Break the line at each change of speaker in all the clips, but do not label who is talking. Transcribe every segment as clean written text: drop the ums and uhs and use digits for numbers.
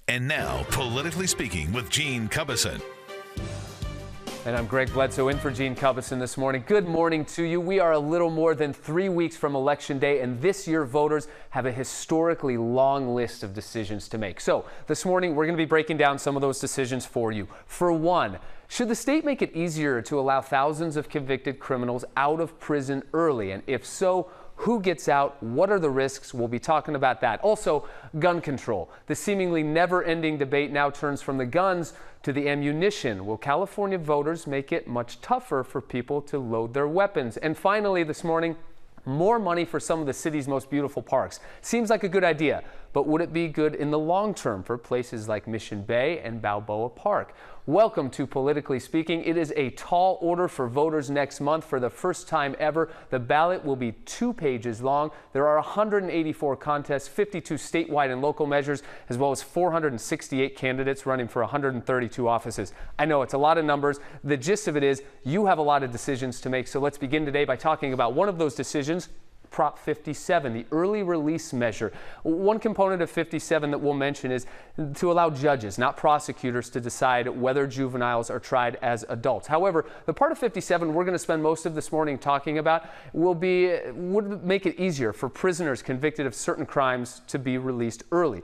And now, Politically Speaking with Gene Cubison.
And I'm Greg Bledsoe in for Gene Cubison this morning. Good morning to you. We are a little more than 3 weeks from Election Day, and this year voters have a historically long list of decisions to make. So this morning we're going to be breaking down some of those decisions for you. For one, should the state make it easier to allow thousands of convicted criminals out of prison early? And if so, who gets out? What are the risks? We'll be talking about that. Also, gun control. The seemingly never-ending debate now turns from the guns to the ammunition. Will California voters make it much tougher for people to load their weapons? And finally, this morning, more money for some of the city's most beautiful parks. Seems like a good idea, but would it be good in the long term for places like Mission Bay and Balboa Park? Welcome to Politically Speaking. It is a tall order for voters next month. For the first time ever, the ballot will be 2 pages long. There are 184 contests, 52 statewide and local measures, as well as 468 candidates running for 132 offices. I know it's a lot of numbers. The gist of it is you have a lot of decisions to make. So let's begin today by talking about one of those decisions. Prop 57, the early release measure. One component of 57 that we'll mention is to allow judges, not prosecutors, to decide whether juveniles are tried as adults. However, the part of 57 we're going to spend most of this morning talking about would make it easier for prisoners convicted of certain crimes to be released early.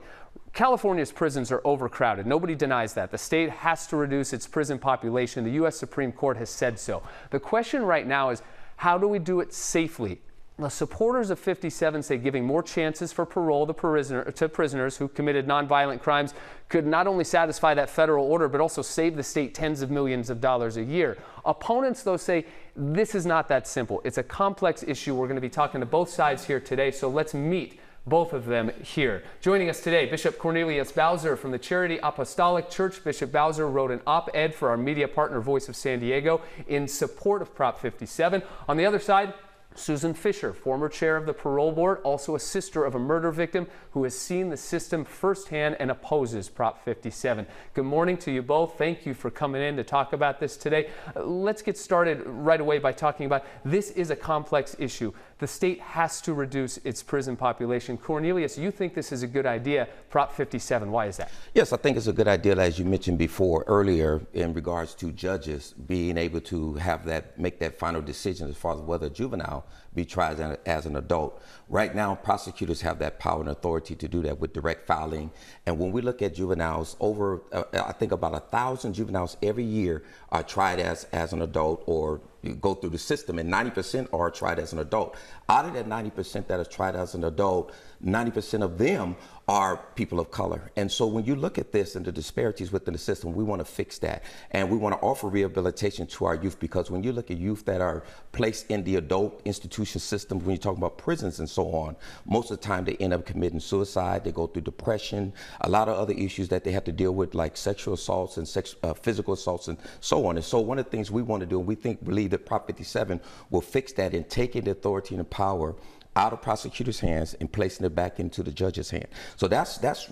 California's prisons are overcrowded. Nobody denies that. The state has to reduce its prison population. The U.S. Supreme Court has said so. The question right now is, how do we do it safely? The supporters of 57 say giving more chances for parole to prisoners who committed nonviolent crimes could not only satisfy that federal order, but also save the state tens of millions of dollars a year. Opponents, though, say this is not that simple. It's a complex issue. We're going to be talking to both sides here today, so let's meet both of them here. Joining us today, Bishop Cornelius Bowser from the Charity Apostolic Church. Bishop Bowser wrote an op-ed for our media partner, Voice of San Diego, in support of Prop 57. On the other side, Susan Fisher, former chair of the parole board, also a sister of a murder victim who has seen the system firsthand and opposes Prop 57. Good morning to you both. Thank you for coming in to talk about this today. Let's get started right away by talking about this is a complex issue. The state has to reduce its prison population. Cornelius, you think this is a good idea, Prop 57. Why is that?
Yes, I think it's a good idea, as you mentioned earlier, in regards to judges being able to make that final decision as far as whether a juvenile be tried as an adult. Right now, prosecutors have that power and authority to do that with direct filing. And when we look at juveniles, I think about 1,000 juveniles every year are tried as an adult or go through the system, and 90% are tried as an adult. Out of that 90% that is tried as an adult, 90% of them are people of color. And so when you look at this and the disparities within the system, we want to fix that. And we want to offer rehabilitation to our youth, because when you look at youth that are placed in the adult institution system, when you talk about prisons and so on, most of the time they end up committing suicide, they go through depression, a lot of other issues that they have to deal with, like sexual assaults and physical assaults and so on. And so one of the things we want to do, and we believe that Prop 57 will fix that in taking the authority and the power out of prosecutors' hands and placing it back into the judge's hand. So that's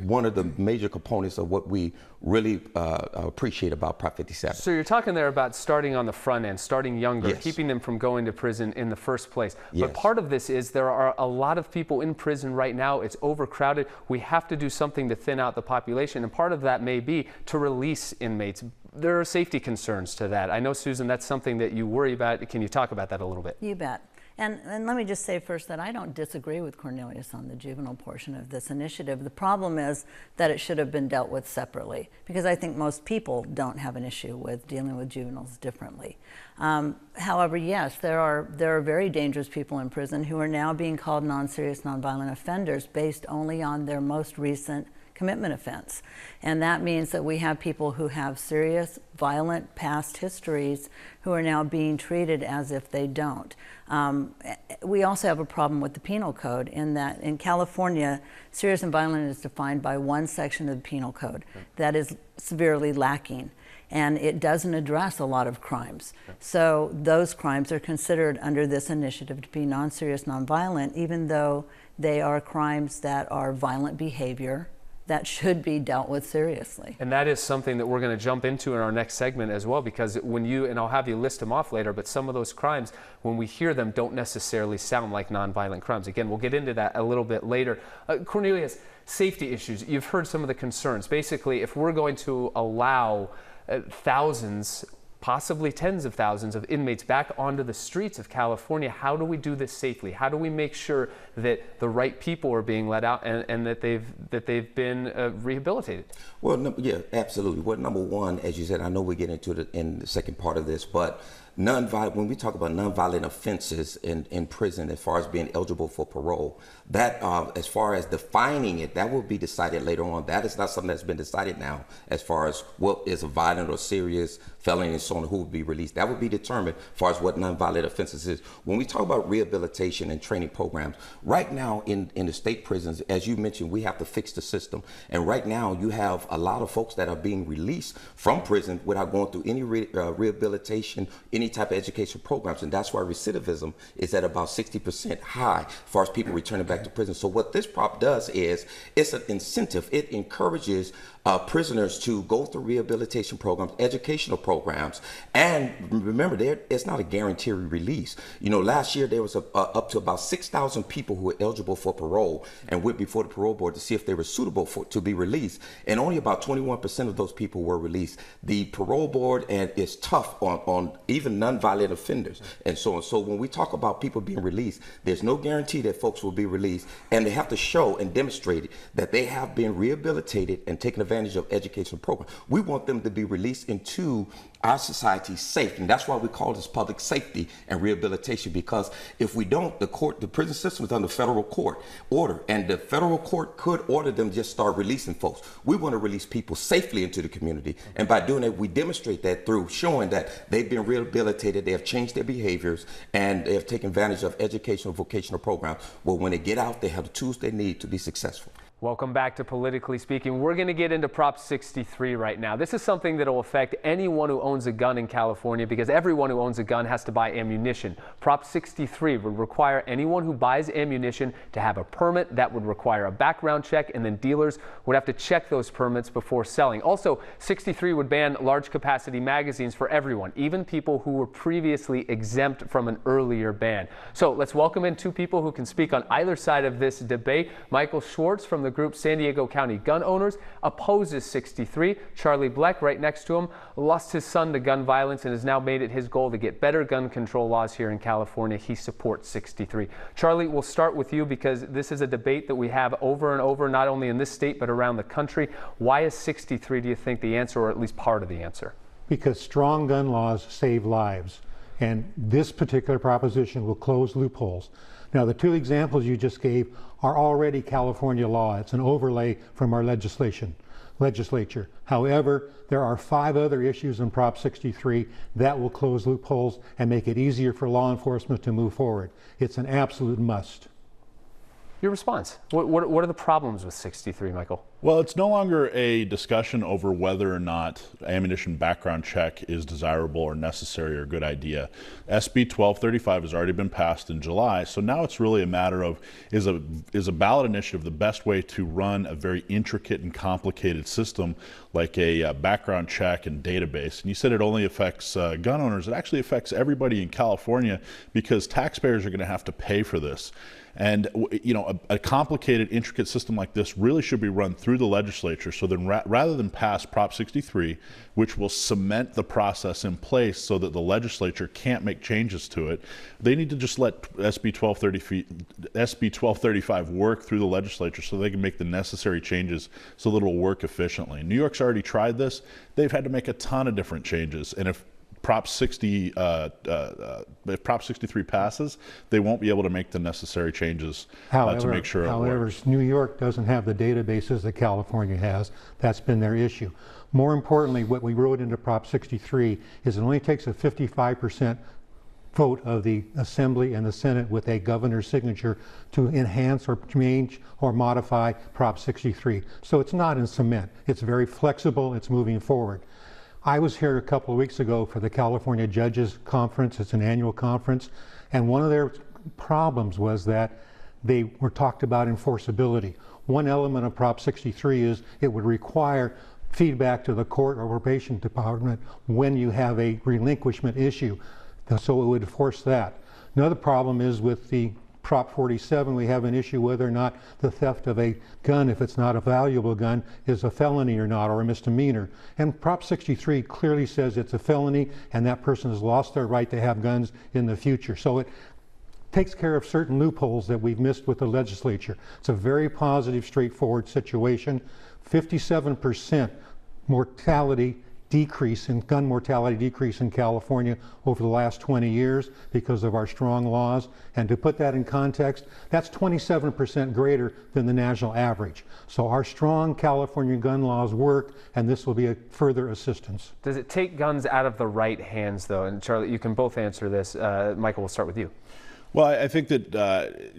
one of the major components of what we really appreciate about Prop 57.
So you're talking there about starting on the front end, starting younger,
Yes.
keeping them from going to prison in the first place.
Yes.
But part of this is there are a lot of people in prison right now. It's overcrowded. We have to do something to thin out the population, and part of that may be to release inmates. There are safety concerns to that. I know, Susan, that's something that you worry about. Can you talk about that a little bit?
You bet. And let me just say first that I don't disagree with Cornelius on the juvenile portion of this initiative. The problem is that it should have been dealt with separately, because I think most people don't have an issue with dealing with juveniles differently. However, yes, there are very dangerous people in prison who are now being called non-serious nonviolent offenders based only on their most recent commitment offense. And that means that we have people who have serious, violent past histories who are now being treated as if they don't. We also have a problem with the penal code, in that in California, serious and violent is defined by one section of the penal code that is severely lacking, and it doesn't address a lot of crimes. So those crimes are considered under this initiative to be non-serious nonviolent, even though they are crimes that are violent behavior that should be dealt with seriously.
And that is something that we're going to jump into in our next segment as well, because when and I'll have you list them off later, but some of those crimes, when we hear them, don't necessarily sound like nonviolent crimes. Again, we'll get into that a little bit later. Cornelius, Safety issues, you've heard some of the concerns. Basically, if we're going to allow thousands, possibly tens of thousands of inmates back onto the streets of California, how do we do this safely? How do we make sure that the right people are being let out and that they've been rehabilitated?
Well, yeah, absolutely. Well, number one, as you said, I know we get into it in the second part of this, but when we talk about nonviolent offenses in prison, as far as being eligible for parole, that as far as defining it, that will be decided later on. That is not something that's been decided now, as far as what is a violent or serious felony and so on, who will be released. That will be determined as far as what nonviolent offenses is. When we talk about rehabilitation and training programs, right now in the state prisons, as you mentioned, we have to fix the system. And right now you have a lot of folks that are being released from prison without going through any rehabilitation, any type of education programs, and that's why recidivism is at about 60% high as far as people returning back to prison. So what this prop does is it's an incentive. It encourages prisoners to go through rehabilitation programs, educational programs, and remember, it's not a guaranteed release. You know, last year there was up to about 6,000 people who were eligible for parole and went before the parole board to see if they were suitable to be released, and only about 21% of those people were released. The parole board is tough on even nonviolent offenders and so on. So when we talk about people being released, there's no guarantee that folks will be released, and they have to show and demonstrate that they have been rehabilitated and taken advantage of educational programs. We want them to be released into our society safe, and that's why we call this public safety and rehabilitation, because if we don't, the prison system is under federal court order, and the federal court could order them to just start releasing folks. We want to release people safely into the community, and by doing that, we demonstrate that through showing that they've been rehabilitated, they have changed their behaviors, and they have taken advantage of educational vocational programs, where when they get out, they have the tools they need to be successful.
Welcome back to Politically Speaking. We're going to get into Prop 63 right now. This is something that will affect anyone who owns a gun in California, because everyone who owns a gun has to buy ammunition. Prop 63 would require anyone who buys ammunition to have a permit. That would require a background check, and then dealers would have to check those permits before selling. Also, 63 would ban large capacity magazines for everyone, even people who were previously exempt from an earlier ban. So let's welcome in two people who can speak on either side of this debate. Michael Schwartz from the group San Diego County Gun Owners opposes 63. Charlie Bleck, right next to him, lost his son to gun violence and has now made it his goal to get better gun control laws here in California. He supports 63. Charlie, we'll start with you, because this is a debate that we have over and over, not only in this state but around the country. Why is 63, do you think, the answer, or at least part of the answer? Because
strong gun laws save lives, and this particular proposition will close loopholes. Now, the two examples you just gave are already California law. It's an overlay from our legislature. However, there are 5 other issues in Prop 63 that will close loopholes and make it easier for law enforcement to move forward. It's an absolute must.
Your response. What are the problems with 63, Michael?
Well, it's no longer a discussion over whether or not ammunition background check is desirable or necessary or a good idea. SB 1235 has already been passed in July, so now it's really a matter of, is a ballot initiative the best way to run a very intricate and complicated system like a background check and database? And you said it only affects gun owners. It actually affects everybody in California, because taxpayers are going to have to pay for this. And you know, a complicated, intricate system like this really should be run through the legislature. So then, rather than pass Prop 63, which will cement the process in place so that the legislature can't make changes to it, they need to just let SB 1235 work through the legislature so they can make the necessary changes so that it'll work efficiently. New York's already tried this. They've had to make a ton of different changes, and if Prop 63 passes, they won't be able to make the necessary changes to make sure it works.
However, New York doesn't have the databases that California has. That's been their issue. More importantly, what we wrote into Prop 63 is it only takes a 55% vote of the Assembly and the Senate with a governor's signature to enhance or change or modify Prop 63. So it's not in cement. It's very flexible. It's moving forward. I was here a couple of weeks ago for the California Judges Conference. It's an annual conference, and one of their problems was that they were talked about enforceability. One element of Prop 63 is it would require feedback to the court or probation department when you have a relinquishment issue, so it would force that. Another problem is with the Prop 47, we have an issue whether or not the theft of a gun, if it's not a valuable gun, is a felony or not, or a misdemeanor. And Prop 63 clearly says it's a felony and that person has lost their right to have guns in the future. So it takes care of certain loopholes that we've missed with the legislature. It's a very positive, straightforward situation. 57% mortality decrease in gun mortality decrease in California over the last 20 years because of our strong laws. And to put that in context, that's 27% greater than the national average. So our strong California gun laws work, and this will be a further assistance.
Does it take guns out of the right hands, though? And Charlie, you can both answer this. Michael, we'll start with you.
Well, I think that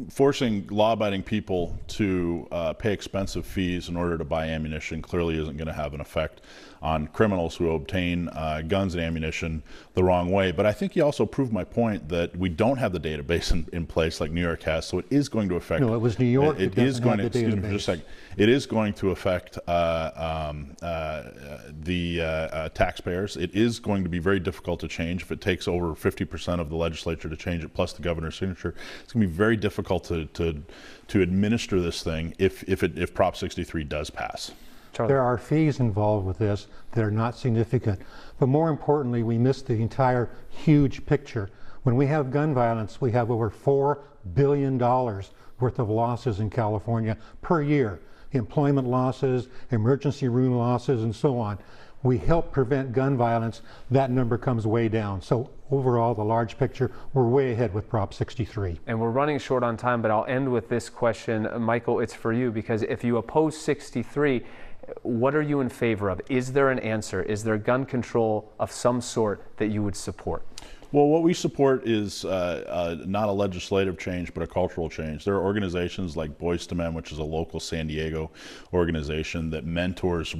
forcing law-abiding people to pay expensive fees in order to buy ammunition clearly isn't going to have an effect on criminals who obtain guns and ammunition the wrong way. But I think you also proved my point that we don't have the database in place like New York has, so it is going to affect.
No, it was New York.
It is going to. Excuse me for just a second. It is going to affect the taxpayers. It is going to be very difficult to change. If it takes over 50% of the legislature to change it, plus the governor's signature, it's going to be very difficult to administer this thing if Prop 63 does pass.
Charlie.
There are fees involved with this that are not significant. But more importantly, we miss the entire huge picture. When we have gun violence, we have over $4 billion worth of losses in California per year. Employment losses, emergency room losses, and so on. We help prevent gun violence, that number comes way down. So overall, the large picture, we're way ahead with Prop 63.
And we're running short on time, but I'll end with this question. Michael, it's for you, because if you oppose 63, what are you in favor of? Is there an answer? Is there gun control of some sort that you would support?
Well, what we support is not a legislative change, but a cultural change. There are organizations like Boys to Men, which is a local San Diego organization that mentors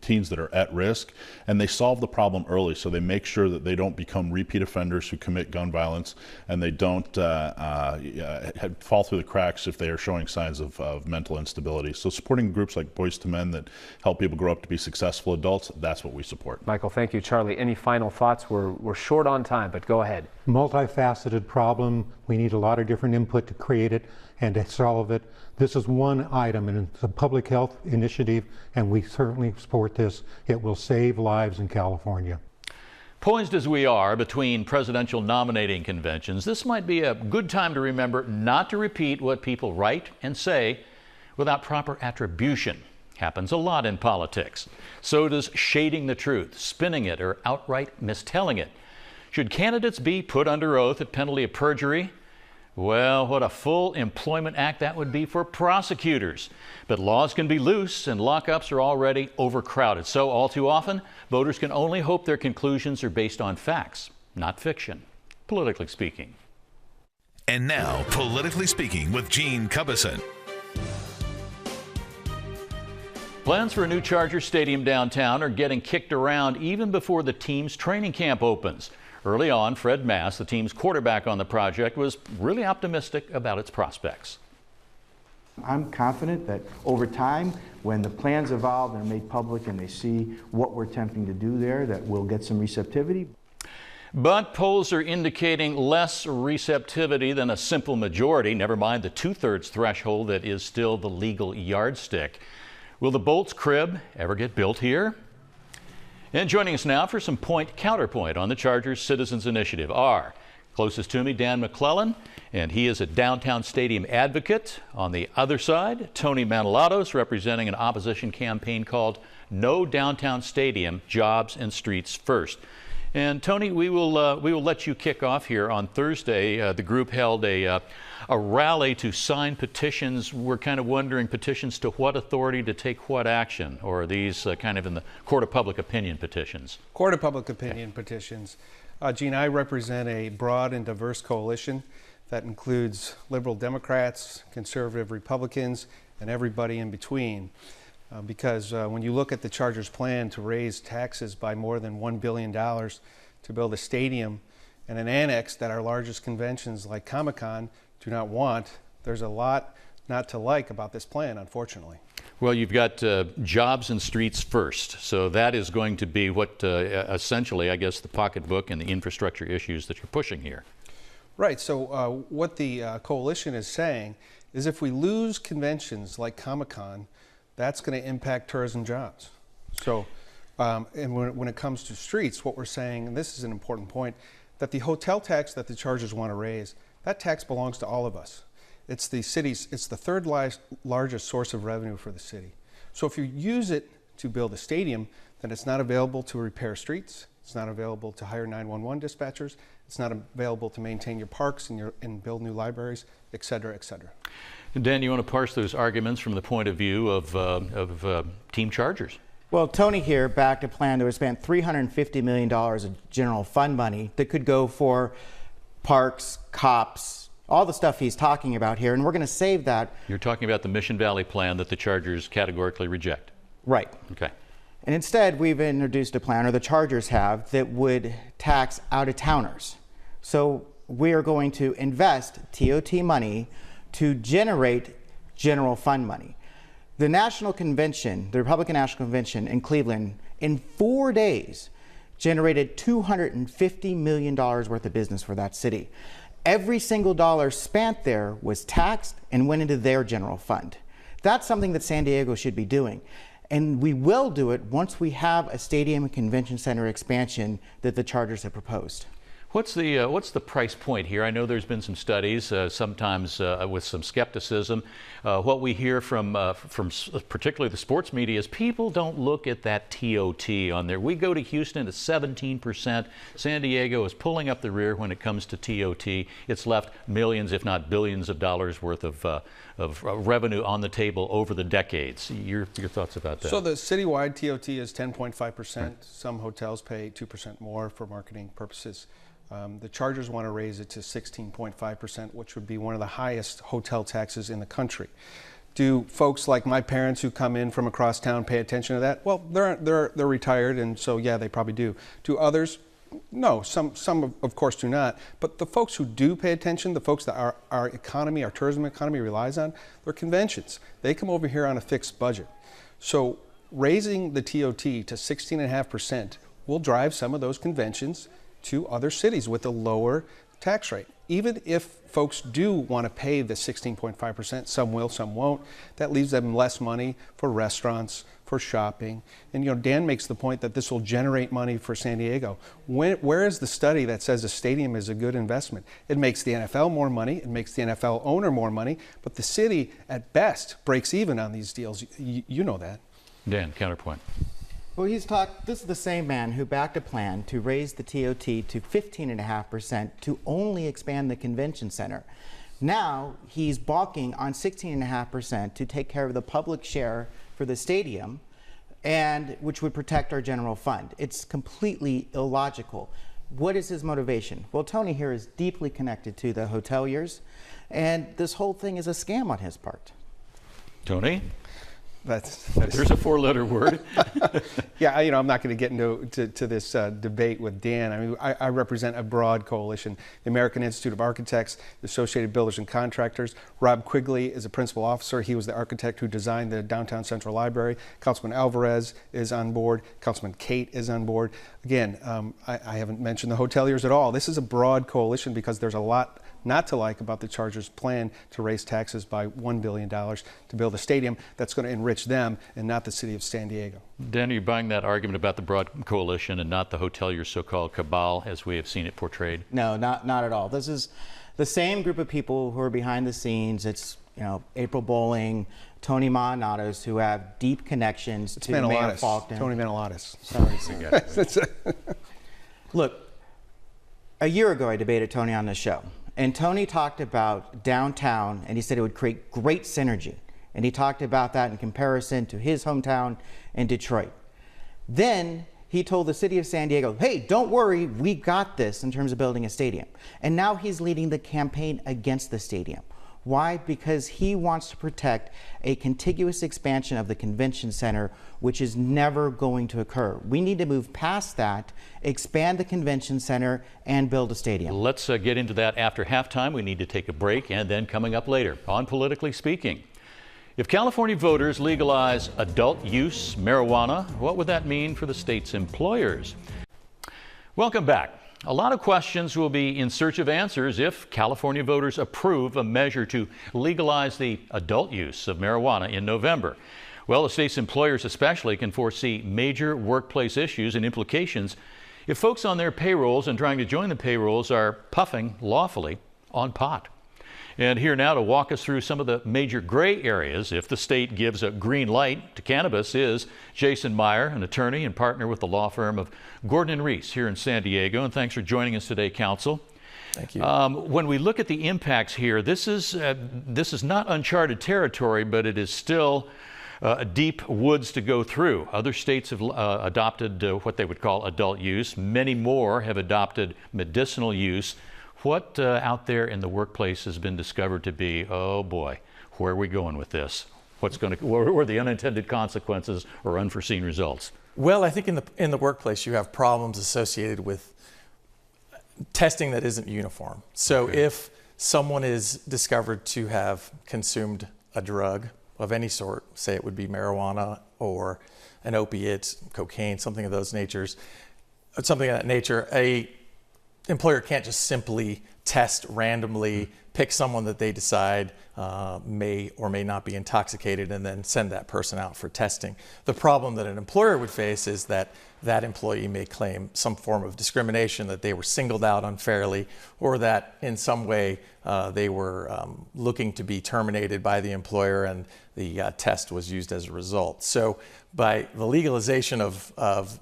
teens that are at risk, and they solve the problem early. So they make sure that they don't become repeat offenders who commit gun violence, and they don't fall through the cracks if they are showing signs of mental instability. So supporting groups like Boys to Men that help people grow up to be successful adults, that's what we support.
Michael, thank you. Charlie, any final thoughts? We're short on time, but go ahead.
Multifaceted problem. We need a lot of different input to create it and to solve it. This is one item, and it's a public health initiative, and we certainly support this. It will save lives in California.
Poised as we are between presidential nominating conventions, this might be a good time to remember not to repeat what people write and say without proper attribution. Happens a lot in politics. So does shading the truth, spinning it, or outright mistelling it. Should candidates be put under oath at penalty of perjury? Well, what a full employment act that would be for prosecutors. But laws can be loose and lockups are already overcrowded. So all too often, voters can only hope their conclusions are based on facts, not fiction, politically speaking.
And now, Politically Speaking with Gene Cubison.
Plans for a new Chargers stadium downtown are getting kicked around even before the team's training camp opens. Early on, Fred Mass, the team's quarterback on the project, was really optimistic about its prospects.
I'm confident that over time, when the plans evolve and are made public and they see what we're attempting to do there, that we'll get some receptivity.
But polls are indicating less receptivity than a simple majority, never mind the two-thirds threshold that is still the legal yardstick. Will the Bolts crib ever get built here? And joining us now for some point-counterpoint on the Chargers Citizens Initiative are closest to me, Dan McClellan, and he is a downtown stadium advocate. On the other side, Tony Manilatos, representing an opposition campaign called No Downtown Stadium, Jobs and Streets First. And Tony, we will let you kick off here. On Thursday, the group held a rally to sign petitions. We're kind of wondering, petitions to what authority to take what action? Or are these kind of in the court of public opinion petitions?
Court of public opinion petitions. Gene, I represent a broad and diverse coalition that includes liberal Democrats, conservative Republicans, and everybody in between. Because when you look at the Chargers' plan to raise taxes by more than $1 billion to build a stadium and an annex that our largest conventions like Comic-Con do not want, there's a lot not to like about this plan, unfortunately.
Well, you've got jobs and streets first. So that is going to be what essentially, I guess, the pocketbook and the infrastructure issues that you're pushing here.
Right. So what the coalition is saying is if we lose conventions like Comic-Con, that's going to impact tourism jobs. So, and when it comes to streets, what we're saying, and this is an important point, that the hotel tax that the chargers want to raise, that tax belongs to all of us. It's the third largest source of revenue for the city. So if you use it to build a stadium, then it's not available to repair streets, it's not available to hire 911 dispatchers, it's not available to maintain your parks and build new libraries, et cetera, et cetera.
Dan, you want to parse those arguments from the point of view of Team Chargers?
Well, Tony here backed a plan that would spend $350 million of general fund money that could go for parks, cops, all the stuff he's talking about here, and we're going to save that.
You're talking about the Mission Valley plan that the Chargers categorically reject.
Right.
Okay.
And instead, we've introduced a plan, or the Chargers have, that would tax out-of-towners. So we are going to invest TOT money to generate general fund money. The National Convention, the Republican National Convention in Cleveland, in 4 days, generated $250 million worth of business for that city. Every single dollar spent there was taxed and went into their general fund. That's something that San Diego should be doing. And we will do it once we have a stadium and convention center expansion that the Chargers have proposed.
What's the price point here? I know there's been some studies, sometimes with some skepticism. What we hear from particularly the sports media is people don't look at that TOT on there. We go to Houston at 17%. San Diego is pulling up the rear when it comes to TOT. It's left millions, if not billions, of dollars worth of revenue on the table over the decades. Your thoughts about that?
So the citywide TOT is 10.5%. Right. Some hotels pay 2% more for marketing purposes. The Chargers want to raise it to 16.5%, which would be one of the highest hotel taxes in the country. Do folks like my parents who come in from across town pay attention to that? Well, they're retired, and so yeah, they probably do. Do others? No, some of course do not. But the folks who do pay attention, the folks that our economy, our tourism economy relies on, they're conventions. They come over here on a fixed budget. So raising the TOT to 16.5% will drive some of those conventions to other cities with a lower tax rate. Even if folks do want to pay the 16.5%, some will, some won't, that leaves them less money for restaurants, for shopping. And Dan makes the point that this will generate money for San Diego. Where is the study that says a stadium is a good investment? It makes the NFL more money, it makes the NFL owner more money, but the city at best breaks even on these deals. You know that.
Dan, counterpoint.
Well, this is the same man who backed a plan to raise the TOT to 15.5% to only expand the convention center. Now he's balking on 16.5% to take care of the public share for the stadium, and which would protect our general fund. It's completely illogical. What is his motivation? Well, Tony here is deeply connected to the hoteliers, and this whole thing is a scam on his part.
Tony?
There's
a four-letter word.
Yeah, I'm not going to get into this debate with Dan. I mean, I represent a broad coalition: the American Institute of Architects, the Associated Builders and Contractors. Rob Quigley is a principal officer. He was the architect who designed the downtown Central Library. Councilman Alvarez is on board. Councilman Kate is on board. Again, I haven't mentioned the hoteliers at all. This is a broad coalition because there's a lot not to like about the Chargers' plan to raise taxes by $1 billion to build a stadium that's going to enrich them and not the city of San Diego.
Dan, are you buying that argument about the broad coalition and not the hoteliers' so-called cabal as we have seen it portrayed?
No, not at all. This is the same group of people who are behind the scenes. It's April Bowling, Tony Manatos, who have deep connections to Mayor Faulkner.
Tony Manatos.
Sorry. Look, a year ago I debated Tony on the show. And Tony talked about downtown, and he said it would create great synergy. And he talked about that in comparison to his hometown in Detroit. Then he told the city of San Diego, hey, don't worry, we got this in terms of building a stadium. And now he's leading the campaign against the stadium. Why? Because he wants to protect a contiguous expansion of the convention center, which is never going to occur. We need to move past that, expand the convention center, and build a stadium.
Let's get into that after halftime. We need to take a break, and then coming up later on Politically Speaking. If California voters legalize adult use marijuana, what would that mean for the state's employers? Welcome back. A lot of questions will be in search of answers if California voters approve a measure to legalize the adult use of marijuana in November. Well, the state's employers especially can foresee major workplace issues and implications if folks on their payrolls and trying to join the payrolls are puffing lawfully on pot. And here now to walk us through some of the major gray areas if the state gives a green light to cannabis is Jason Meyer, an attorney and partner with the law firm of Gordon & Reese here in San Diego. And thanks for joining us today, counsel.
Thank you.
When we look at the impacts here, this is not uncharted territory, but it is still deep woods to go through. Other states have adopted what they would call adult use. Many more have adopted medicinal use. What out there in the workplace has been discovered to be, oh boy, where are we going with this? Where are the unintended consequences or unforeseen results?
Well, I think in the workplace you have problems associated with testing that isn't uniform. So if someone is discovered to have consumed a drug of any sort, say it would be marijuana or an opiate, cocaine, something of those natures, something of that nature, a employer can't just simply test randomly, pick someone that they decide may or may not be intoxicated and then send that person out for testing. The problem that an employer would face is that that employee may claim some form of discrimination, that they were singled out unfairly, or that in some way they were looking to be terminated by the employer and the test was used as a result. So by the legalization of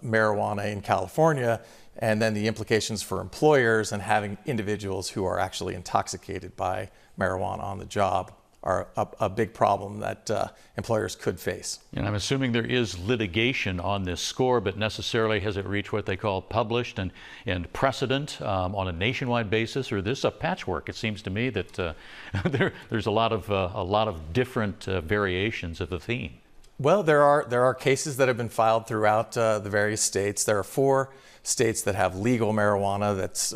marijuana in California, and then the implications for employers and having individuals who are actually intoxicated by marijuana on the job are a big problem that employers could face.
And I'm assuming there is litigation on this score, but necessarily has it reached what they call published and precedent on a nationwide basis, or is this a patchwork? It seems to me that there's a lot of different variations of the theme.
Well, there are cases that have been filed throughout the various states. There are 4 states that have legal marijuana. That's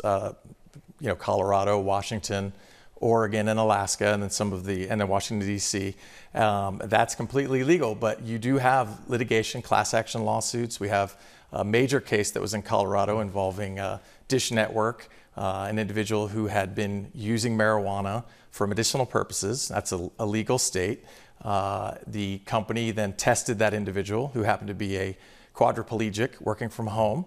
Colorado, Washington, Oregon, and Alaska, and then Washington D.C. That's completely legal, but you do have litigation, class action lawsuits. We have a major case that was in Colorado involving Dish Network, an individual who had been using marijuana for medicinal purposes. That's a legal state. The company then tested that individual, who happened to be a quadriplegic working from home,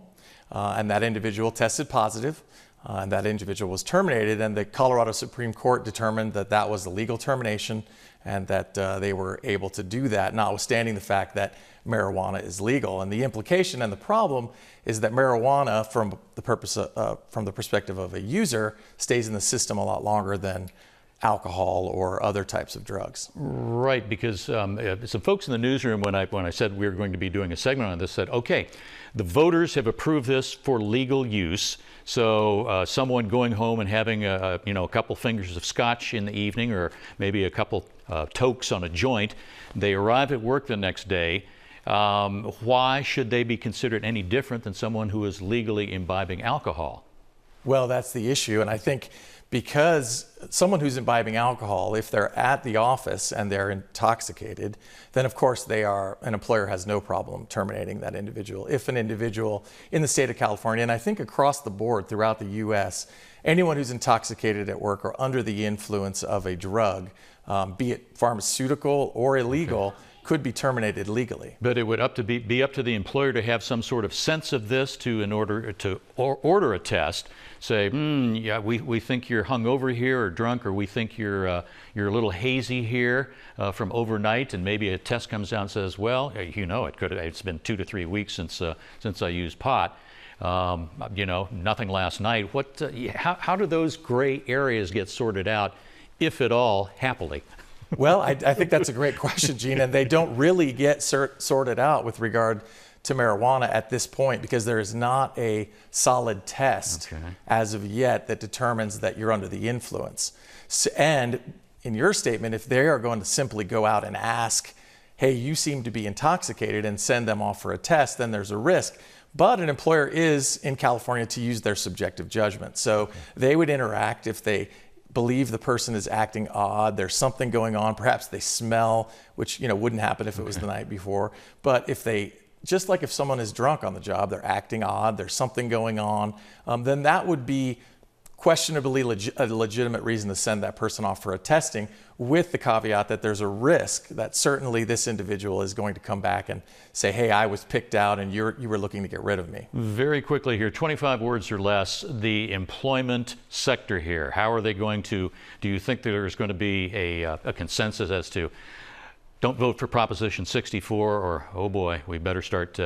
and that individual tested positive, and that individual was terminated, and the Colorado Supreme Court determined that that was a legal termination and that they were able to do that, notwithstanding the fact that marijuana is legal. And the implication and the problem is that marijuana, from the perspective of a user, stays in the system a lot longer than alcohol or other types of drugs.
Right, because some folks in the newsroom, when I said we were going to be doing a segment on this, said, okay, the voters have approved this for legal use. So someone going home and having a couple fingers of scotch in the evening, or maybe a couple tokes on a joint, they arrive at work the next day. Why should they be considered any different than someone who is legally imbibing alcohol?
Well, that's the issue, and I think because someone who's imbibing alcohol, if they're at the office and they're intoxicated, then of course an employer has no problem terminating that individual. If an individual in the state of California, and I think across the board throughout the U.S., anyone who's intoxicated at work or under the influence of a drug, be it pharmaceutical or illegal, could be terminated legally.
But it would be up to the employer to have some sort of sense of this in order to order a test. Say, yeah, we think you're hungover here or drunk, or we think you're a little hazy here from overnight, and maybe a test comes down and says, well, it's been 2 to 3 weeks since I used pot. Nothing last night. How do those gray areas get sorted out, if at all, happily?
Well, I think that's a great question, Gene, and they don't really get sorted out with regard to marijuana at this point, because there is not a solid test as of yet that determines that you're under the influence. And in your statement, if they are going to simply go out and ask, hey, you seem to be intoxicated, and send them off for a test, then there's a risk. But an employer is in California to use their subjective judgment. So they would interact if they believe the person is acting odd, there's something going on, perhaps they smell, which wouldn't happen if it was the night before. But if they just like if someone is drunk on the job, they're acting odd, there's something going on, then that would be questionably a legitimate reason to send that person off for a testing, with the caveat that there's a risk that certainly this individual is going to come back and say, hey, I was picked out and you were looking to get rid of me.
Very quickly here, 25 words or less, the employment sector here. How are they going to, do you think there's going to be a consensus as to don't vote for Proposition 64, or oh boy, we better start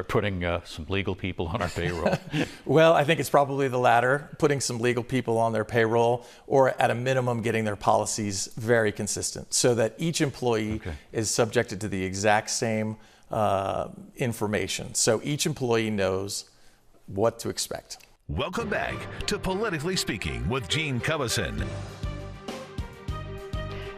putting some legal people on our payroll?
Well, I think it's probably the latter, putting some legal people on their payroll, or at a minimum getting their policies very consistent so that each employee is subjected to the exact same information. So each employee knows what to expect.
Welcome back to Politically Speaking with Gene Covison.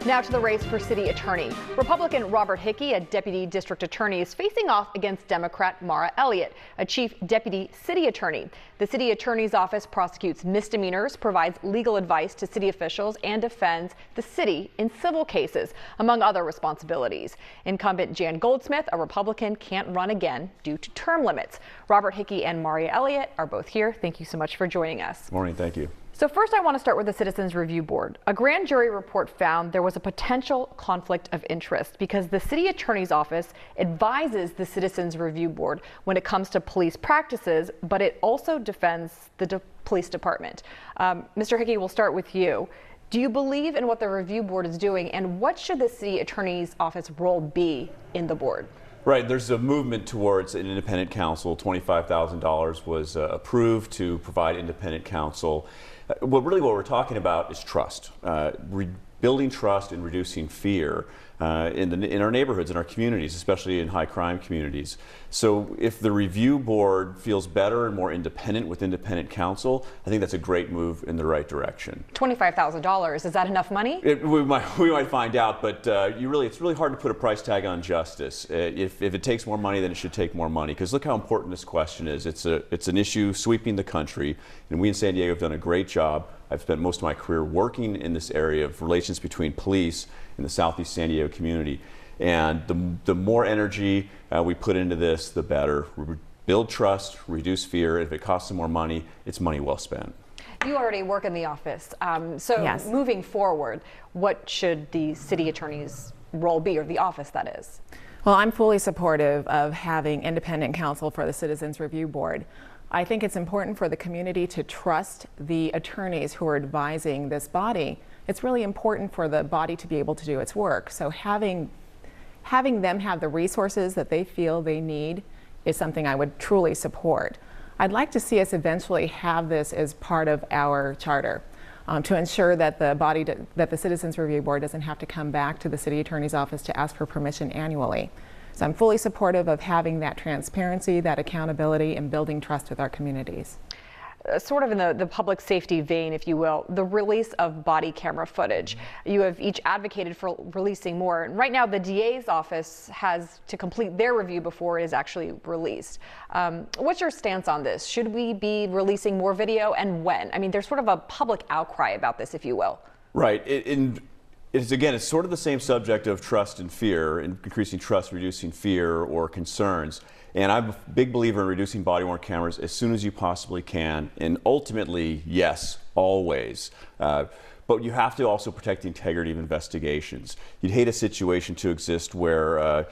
Now to the race for city attorney. Republican Robert Hickey, a deputy district attorney, is facing off against Democrat Mara Elliott, a chief deputy city attorney. The city attorney's office prosecutes misdemeanors, provides legal advice to city officials, and defends the city in civil cases, among other responsibilities. Incumbent Jan Goldsmith, a Republican, can't run again due to term limits. Robert Hickey and Mara Elliott are both here. Thank you so much for joining us.
Morning, thank you.
So first, I want to start with the Citizens Review Board. A grand jury report found there was a potential conflict of interest because the city attorney's office advises the Citizens Review Board when it comes to police practices, but it also defends the police department. Mr. Hickey, we'll start with you. Do you believe in what the review board is doing, and what should the city attorney's office role be in the board?
Right, there's a movement towards an independent counsel. $25,000 was approved to provide independent counsel. What we're talking about is trust, building trust and reducing fear in our neighborhoods, in our communities, especially in high crime communities. So if the review board feels better and more independent with independent counsel, I think that's a great move in the right direction.
$25,000, is that enough money?
We might find out, but it's really hard to put a price tag on justice. If it takes more money, then it should take more money, because look how important this question is. It's an issue sweeping the country, and we in San Diego have done a great job. I've spent most of my career working in this area of relations between police and the Southeast San Diego community. And the more energy we put into this, the better. Build trust, reduce fear. If it costs some more money, it's money well spent.
You already work in the office. Yes. Moving forward, what should the city attorney's role be, or the office that is?
Well, I'm fully supportive of having independent counsel for the Citizens Review Board. I think it's important for the community to trust the attorneys who are advising this body. It's really important for the body to be able to do its work. So having them have the resources that they feel they need is something I would truly support. I'd like to see us eventually have this as part of our charter to ensure that the Citizens Review Board doesn't have to come back to the city attorney's office to ask for permission annually. So I'm fully supportive of having that transparency, that accountability, and building trust with our communities.
Sort of in the public safety vein, if you will, the release of body camera footage. You have each advocated for releasing more. And right now, the DA's office has to complete their review before it is actually released. What's your stance on this? Should we be releasing more video, and when? I mean, there's sort of a public outcry about this, if you will.
Right. It's sort of the same subject of trust and fear, and increasing trust, reducing fear or concerns. And I'm a big believer in reducing body-worn cameras as soon as you possibly can. And ultimately, yes, always. But you have to also protect the integrity of investigations. You'd hate a situation to exist where a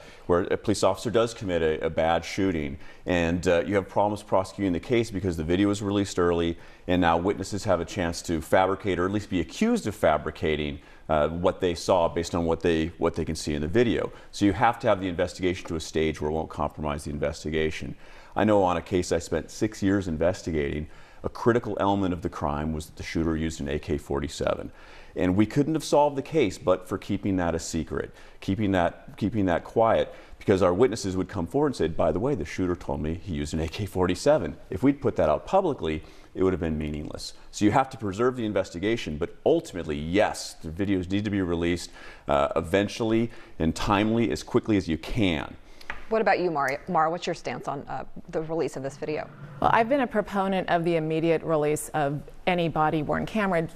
police officer does commit a bad shooting, and you have problems prosecuting the case because the video was released early, and now witnesses have a chance to fabricate, or at least be accused of fabricating, what they saw based on what they can see in the video. So you have to have the investigation to a stage where it won't compromise the investigation. I know on a case I spent 6 years investigating, a critical element of the crime was that the shooter used an AK-47. And we couldn't have solved the case but for keeping that a secret, keeping that quiet, because our witnesses would come forward and say, by the way, the shooter told me he used an AK-47. If we'd put that out publicly, it would have been meaningless. So you have to preserve the investigation, but ultimately, yes, the videos need to be released eventually and timely, as quickly as you can.
What about you, Mara? What's your stance on the release of this video?
Well, I've been a proponent of the immediate release of any body-worn camera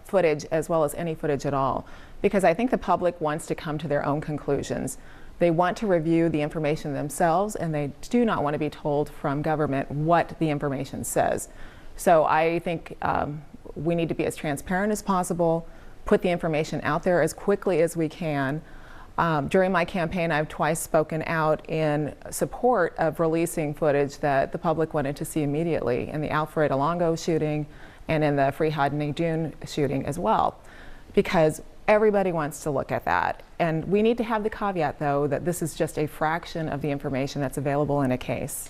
footage, as well as any footage at all, because I think the public wants to come to their own conclusions. They want to review the information themselves, and they do not want to be told from government what the information says. So I think we need to be as transparent as possible, put the information out there as quickly as we can. During my campaign, I've twice spoken out in support of releasing footage that the public wanted to see immediately, in the Alfred Alongo shooting and in the Freehad Dune shooting as well, because everybody wants to look at that. And we need to have the caveat, though, that this is just a fraction of the information that's available in a case.